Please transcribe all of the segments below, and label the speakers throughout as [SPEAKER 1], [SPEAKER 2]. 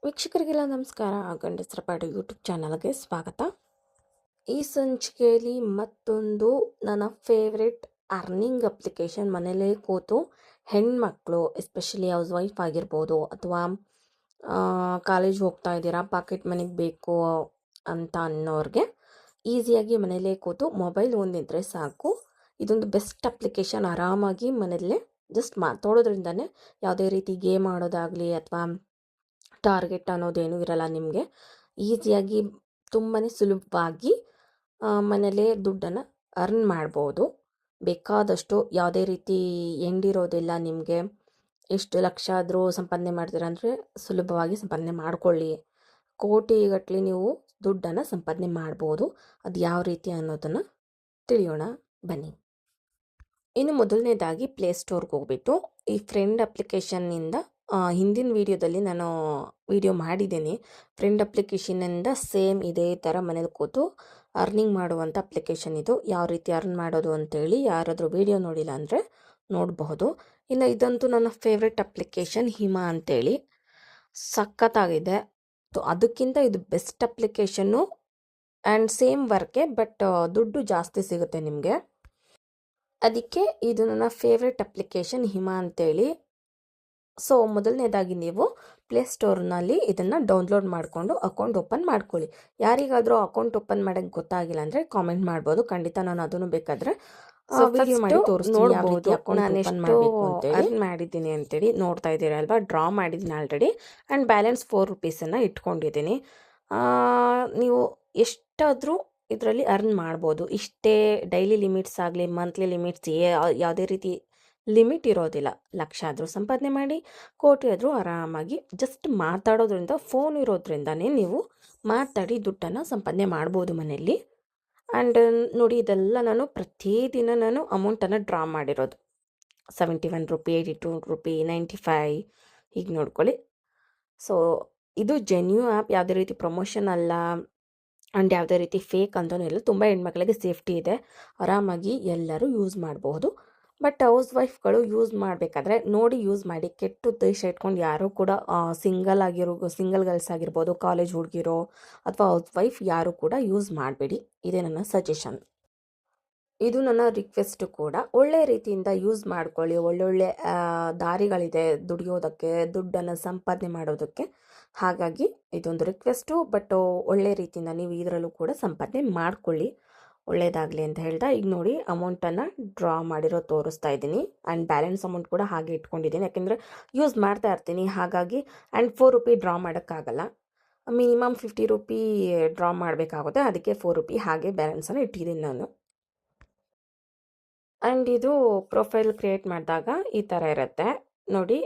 [SPEAKER 1] ವೀಕ್ಷಕರಿಗೆಲ್ಲ ನಮಸ್ಕಾರ. ಗಂಡಸರ ಪಾಡು ಯೂಟ್ಯೂಬ್ ಚಾನಲ್ಗೆ ಸ್ವಾಗತ. ಈ ಸಂಚಿಕೆಯಲ್ಲಿ ಮತ್ತೊಂದು ನನ್ನ ಫೇವ್ರೆಟ್ ಅರ್ನಿಂಗ್ ಅಪ್ಲಿಕೇಶನ್, ಮನೇಲೇ ಕೂತು ಹೆಣ್ಮಕ್ಳು ಎಸ್ಪೆಷಲಿ ಹೌಸ್ ವೈಫ್ ಆಗಿರ್ಬೋದು ಅಥವಾ ಕಾಲೇಜ್ ಹೋಗ್ತಾ ಇದ್ದೀರಾ, ಪಾಕೆಟ್ ಮನಿಗೆ ಬೇಕು ಅಂತ ಅನ್ನೋರಿಗೆ ಈಸಿಯಾಗಿ ಮನೇಲೇ ಕೂತು ಮೊಬೈಲ್ ಒಂದಿದ್ರೆ ಸಾಕು. ಇದೊಂದು ಬೆಸ್ಟ್ ಅಪ್ಲಿಕೇಶನ್. ಆರಾಮಾಗಿ ಮನೆಯಲ್ಲೇ ಜಸ್ಟ್ ಮಾತಾಡೋದ್ರಿಂದನೇ ಯಾವುದೇ ರೀತಿ ಗೇಮ್ ಆಡೋದಾಗಲಿ ಅಥವಾ ಟಾರ್ಗೆಟ್ ಅನ್ನೋದೇನೂ ಇರಲ್ಲ. ನಿಮಗೆ ಈಸಿಯಾಗಿ ತುಂಬಾ ಸುಲಭವಾಗಿ ಮನೇಲೇ ದುಡ್ಡನ್ನು ಅರ್ನ್ ಮಾಡ್ಬೋದು. ಬೇಕಾದಷ್ಟು ಯಾವುದೇ ರೀತಿ ಎಂಡಿರೋದಿಲ್ಲ. ನಿಮಗೆ ಎಷ್ಟು ಲಕ್ಷ ಆದರೂ ಸಂಪಾದನೆ ಮಾಡ್ತೀರಾ ಅಂದರೆ ಸುಲಭವಾಗಿ ಸಂಪಾದನೆ ಮಾಡ್ಕೊಳ್ಳಿ. ಕೋಟಿಗಟ್ಟಲೆ ನೀವು ದುಡ್ಡನ್ನು ಸಂಪಾದನೆ ಮಾಡ್ಬೋದು. ಅದು ಯಾವ ರೀತಿ ಅನ್ನೋದನ್ನು ತಿಳಿಯೋಣ ಬನ್ನಿ. ಇನ್ನು ಮೊದಲನೇದಾಗಿ ಪ್ಲೇಸ್ಟೋರ್ಗೆ ಹೋಗ್ಬಿಟ್ಟು ಈ ಫ್ರೆಂಡ್ ಅಪ್ಲಿಕೇಶನ್ನಿಂದ ಹಿಂದಿನ ವೀಡಿಯೋದಲ್ಲಿ ನಾನು ವಿಡಿಯೋ ಮಾಡಿದ್ದೀನಿ. ಫ್ರೆಂಡ್ ಅಪ್ಲಿಕೇಶನ್ನಿಂದ ಸೇಮ್ ಇದೇ ಥರ ಮನೇಲಿ ಕೂತು ಅರ್ನಿಂಗ್ ಮಾಡುವಂಥ ಅಪ್ಲಿಕೇಶನ್ ಇದು. ಯಾವ ರೀತಿ ಅರ್ನ್ ಮಾಡೋದು ಅಂತೇಳಿ ಯಾರಾದರೂ ವೀಡಿಯೋ ನೋಡಿಲ್ಲ ಅಂದರೆ ನೋಡಬಹುದು. ಇನ್ನು ಇದಂತೂ ನನ್ನ ಫೇವ್ರೆಟ್ ಅಪ್ಲಿಕೇಶನ್ ಹಿಮಾ ಅಂತೇಳಿ, ಸಖತ್ತಾಗಿದೆ. ಅದಕ್ಕಿಂತ ಇದು ಬೆಸ್ಟ್ ಅಪ್ಲಿಕೇಶನ್ನು ಆ್ಯಂಡ್ ಸೇಮ್ ವರ್ಕೆ, ಬಟ್ ದುಡ್ಡು ಜಾಸ್ತಿ ಸಿಗುತ್ತೆ ನಿಮಗೆ. ಅದಕ್ಕೆ ಇದು ನನ್ನ ಫೇವ್ರೆಟ್ ಅಪ್ಲಿಕೇಶನ್ ಹಿಮಾ ಅಂತೇಳಿ. ಸೊ ಮೊದಲನೇದಾಗಿ ನೀವು ಪ್ಲೇಸ್ಟೋರ್ನಲ್ಲಿ ಇದನ್ನು ಡೌನ್ಲೋಡ್ ಮಾಡಿಕೊಂಡು ಅಕೌಂಟ್ ಓಪನ್ ಮಾಡ್ಕೊಳ್ಳಿ. ಯಾರಿಗಾದರೂ ಅಕೌಂಟ್ ಓಪನ್ ಮಾಡೋಕ್ಕೆ ಗೊತ್ತಾಗಿಲ್ಲ ಅಂದರೆ ಕಾಮೆಂಟ್ ಮಾಡ್ಬೋದು. ಖಂಡಿತ ನಾನು ಅದನ್ನು ಬೇಕಾದರೆ ವಿಡಿಯೋ ಮಾಡಿ ತೋರಿಸ್ತೀನಿ. ನಾನು ಎಷ್ಟು ಅರ್ನ್ ಮಾಡಿದ್ದೀನಿ ಅಂತೇಳಿ ನೋಡ್ತಾ ಇದ್ದೀರಾ ಅಲ್ವಾ. ಡ್ರಾ ಮಾಡಿದ್ದೀನಿ ಆಲ್ರೆಡಿ ಆ್ಯಂಡ್ ಬ್ಯಾಲೆನ್ಸ್ 4 ರೂಪೀಸನ್ನು ಇಟ್ಕೊಂಡಿದ್ದೀನಿ. ನೀವು ಎಷ್ಟಾದರೂ ಇದರಲ್ಲಿ ಅರ್ನ್ ಮಾಡ್ಬೋದು. ಇಷ್ಟೇ ಡೈಲಿ ಲಿಮಿಟ್ಸ್ ಆಗಲಿ ಮಂತ್ಲಿ ಲಿಮಿಟ್ಸ್ ಯಾವುದೇ ರೀತಿ ಲಿಮಿಟ್ ಇರೋದಿಲ್ಲ. ಲಕ್ಷ ಆದರೂ ಸಂಪಾದನೆ ಮಾಡಿ, ಕೋಟಿ ಆದರೂ ಆರಾಮಾಗಿ ಜಸ್ಟ್ ಮಾತಾಡೋದ್ರಿಂದ, ಫೋನ್ ಇರೋದ್ರಿಂದನೇ ನೀವು ಮಾತಾಡಿ ದುಡ್ಡನ್ನು ಸಂಪಾದನೆ ಮಾಡ್ಬೋದು ಮನೆಯಲ್ಲಿ. ಆ್ಯಂಡ್ ನೋಡಿ, ಇದೆಲ್ಲ ನಾನು ಪ್ರತಿದಿನ ನಾನು ಅಮೌಂಟನ್ನು ಡ್ರಾ ಮಾಡಿರೋದು. 71 ರೂಪಿ, 82 ರೂಪಿ, 95 ಹೀಗೆ ನೋಡ್ಕೊಳ್ಳಿ. ಸೊ ಇದು ಜೆನ್ಯೂ ಆ್ಯಪ್, ಯಾವುದೇ ರೀತಿ ಪ್ರಮೋಷನ್ ಅಲ್ಲ ಆ್ಯಂಡ್ ಯಾವುದೇ ರೀತಿ ಫೇಕ್ ಅಂತಲೂ ಇಲ್ಲ. ತುಂಬ ಹೆಣ್ಮಕ್ಳಿಗೆ ಸೇಫ್ಟಿ ಇದೆ, ಆರಾಮಾಗಿ ಎಲ್ಲರೂ ಯೂಸ್ ಮಾಡಬಹುದು. ಬಟ್ ಹೌಸ್ ವೈಫ್ಗಳು ಯೂಸ್ ಮಾಡಬೇಕಾದ್ರೆ ನೋಡಿ ಯೂಸ್ ಮಾಡಿ. ಕೆಟ್ಟ ಉದ್ದೇಶ ಇಟ್ಕೊಂಡು ಯಾರೂ ಕೂಡ ಸಿಂಗಲ್ ಗರ್ಲ್ಸ್ ಆಗಿರ್ಬೋದು, ಕಾಲೇಜ್ ಹುಡುಗಿರೋ ಅಥವಾ ಹೌಸ್ ವೈಫ್ ಯಾರೂ ಕೂಡ ಯೂಸ್ ಮಾಡಬೇಡಿ. ಇದೇ ನನ್ನ ಸಜೆಷನ್. ಇದು ನನ್ನ ರಿಕ್ವೆಸ್ಟು ಕೂಡ. ಒಳ್ಳೆ ರೀತಿಯಿಂದ ಯೂಸ್ ಮಾಡ್ಕೊಳ್ಳಿ. ಒಳ್ಳೊಳ್ಳೆ ದಾರಿಗಳಿದೆ ದುಡಿಯೋದಕ್ಕೆ, ದುಡ್ಡನ್ನು ಸಂಪಾದನೆ ಮಾಡೋದಕ್ಕೆ. ಹಾಗಾಗಿ ಇದೊಂದು ರಿಕ್ವೆಸ್ಟು, ಬಟ್ ಒಳ್ಳೆ ರೀತಿಯಿಂದ ನೀವು ಇದರಲ್ಲೂ ಕೂಡ ಸಂಪಾದನೆ ಮಾಡ್ಕೊಳ್ಳಿ. ಒಳ್ಳೆಯದಾಗಲಿ ಅಂತ ಹೇಳ್ತಾ ಈಗ ನೋಡಿ ಅಮೌಂಟನ್ನು ಡ್ರಾ ಮಾಡಿರೋ ತೋರಿಸ್ತಾ ಇದ್ದೀನಿ. ಆ್ಯಂಡ್ ಬ್ಯಾಲೆನ್ಸ್ ಅಮೌಂಟ್ ಕೂಡ ಹಾಗೆ ಇಟ್ಕೊಂಡಿದ್ದೀನಿ, ಯಾಕೆಂದರೆ ಯೂಸ್ ಮಾಡ್ತಾ ಇರ್ತೀನಿ ಹಾಗಾಗಿ. ಆ್ಯಂಡ್ 4 ರೂಪಿ ಡ್ರಾ ಮಾಡೋಕ್ಕಾಗಲ್ಲ, ಮಿನಿಮಮ್ 50 ರೂಪಿ ಡ್ರಾ ಮಾಡಬೇಕಾಗುತ್ತೆ. ಅದಕ್ಕೆ 4 ರೂಪಿ ಹಾಗೆ ಬ್ಯಾಲೆನ್ಸನ್ನು ಇಟ್ಟಿದ್ದೀನಿ ನಾನು. ಆ್ಯಂಡ್ ಇದು ಪ್ರೊಫೈಲ್ ಕ್ರಿಯೇಟ್ ಮಾಡಿದಾಗ ಈ ಥರ ಇರುತ್ತೆ ನೋಡಿ.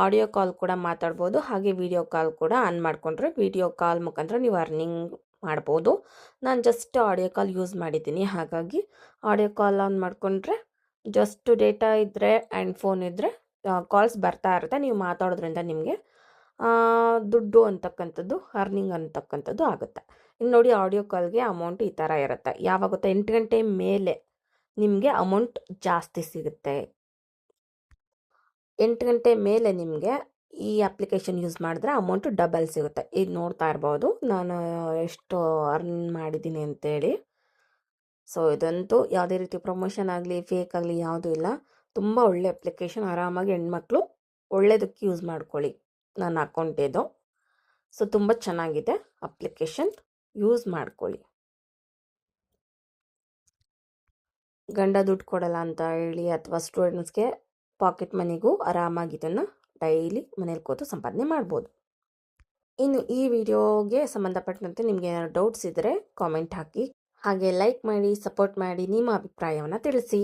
[SPEAKER 1] ಆಡಿಯೋ ಕಾಲ್ ಕೂಡ ಮಾತಾಡ್ಬೋದು, ಹಾಗೆ ವಿಡಿಯೋ ಕಾಲ್ ಕೂಡ ಆನ್ ಮಾಡಿಕೊಂಡ್ರೆ ವಿಡಿಯೋ ಕಾಲ್ ಮುಖಾಂತರ ನೀವು ಅರ್ನಿಂಗ್ ಮಾಡ್ಬೋದು. ನಾನು ಜಸ್ಟ್ ಆಡಿಯೋ ಕಾಲ್ ಯೂಸ್ ಮಾಡಿದ್ದೀನಿ, ಹಾಗಾಗಿ ಆಡಿಯೋ ಕಾಲ್ ಆನ್ ಮಾಡಿಕೊಂಡ್ರೆ ಜಸ್ಟ್ ಡೇಟಾ ಇದ್ದರೆ ಆ್ಯಂಡ್ ಫೋನ್ ಇದ್ದರೆ ಕಾಲ್ಸ್ ಬರ್ತಾ ಇರುತ್ತೆ. ನೀವು ಮಾತಾಡೋದ್ರಿಂದ ನಿಮಗೆ ದುಡ್ಡು ಅಂತಕ್ಕಂಥದ್ದು, ಅರ್ನಿಂಗ್ ಅಂತಕ್ಕಂಥದ್ದು ಆಗುತ್ತೆ. ಇನ್ನು ನೋಡಿ ಆಡಿಯೋ ಕಾಲ್ಗೆ ಅಮೌಂಟ್ ಈ ಥರ ಇರುತ್ತೆ. ಯಾವಾಗುತ್ತೆ 8 ಗಂಟೆ ಮೇಲೆ ನಿಮಗೆ ಅಮೌಂಟ್ ಜಾಸ್ತಿ ಸಿಗುತ್ತೆ. 8 ಗಂಟೆ ಮೇಲೆ ನಿಮಗೆ ಈ ಅಪ್ಲಿಕೇಶನ್ ಯೂಸ್ ಮಾಡಿದ್ರೆ ಅಮೌಂಟು ಡಬಲ್ ಸಿಗುತ್ತೆ. ಇದು ನೋಡ್ತಾ ಇರ್ಬೋದು ನಾನು ಎಷ್ಟು ಅರ್ನ್ ಮಾಡಿದ್ದೀನಿ ಅಂತೇಳಿ. ಸೊ ಇದಂತೂ ಯಾವುದೇ ರೀತಿ ಪ್ರಮೋಷನ್ ಆಗಲಿ ಫೇಕ್ ಆಗಲಿ ಯಾವುದೂ ಇಲ್ಲ. ತುಂಬ ಒಳ್ಳೆ ಅಪ್ಲಿಕೇಶನ್. ಆರಾಮಾಗಿ ಹೆಣ್ಮಕ್ಳು ಒಳ್ಳೆಯದಕ್ಕೆ ಯೂಸ್ ಮಾಡ್ಕೊಳ್ಳಿ. ನನ್ನ ಅಕೌಂಟ್ ಇದು. ಸೊ ತುಂಬ ಚೆನ್ನಾಗಿದೆ ಅಪ್ಲಿಕೇಶನ್, ಯೂಸ್ ಮಾಡ್ಕೊಳ್ಳಿ. ಗಂಡ ದುಡ್ಡು ಕೊಡಲ್ಲ ಅಂತ ಹೇಳಿ ಅಥವಾ ಸ್ಟೂಡೆಂಟ್ಸ್ಗೆ ಪಾಕೆಟ್ ಮನಿಗೂ ಆರಾಮಾಗಿ ಇದನ್ನು ಡೈಲಿ ಮನೇಲಿ ಕೂತು ಸಂಪಾದನೆ ಮಾಡ್ಬೋದು. ಇನ್ನು ಈ ವಿಡಿಯೋಗೆ ಸಂಬಂಧಪಟ್ಟಂತೆ ನಿಮಗೆ ಏನಾದ್ರು ಡೌಟ್ಸ್ ಇದ್ದರೆ ಕಾಮೆಂಟ್ ಹಾಕಿ, ಹಾಗೆ ಲೈಕ್ ಮಾಡಿ, ಸಪೋರ್ಟ್ ಮಾಡಿ, ನಿಮ್ಮ ಅಭಿಪ್ರಾಯವನ್ನು ತಿಳಿಸಿ.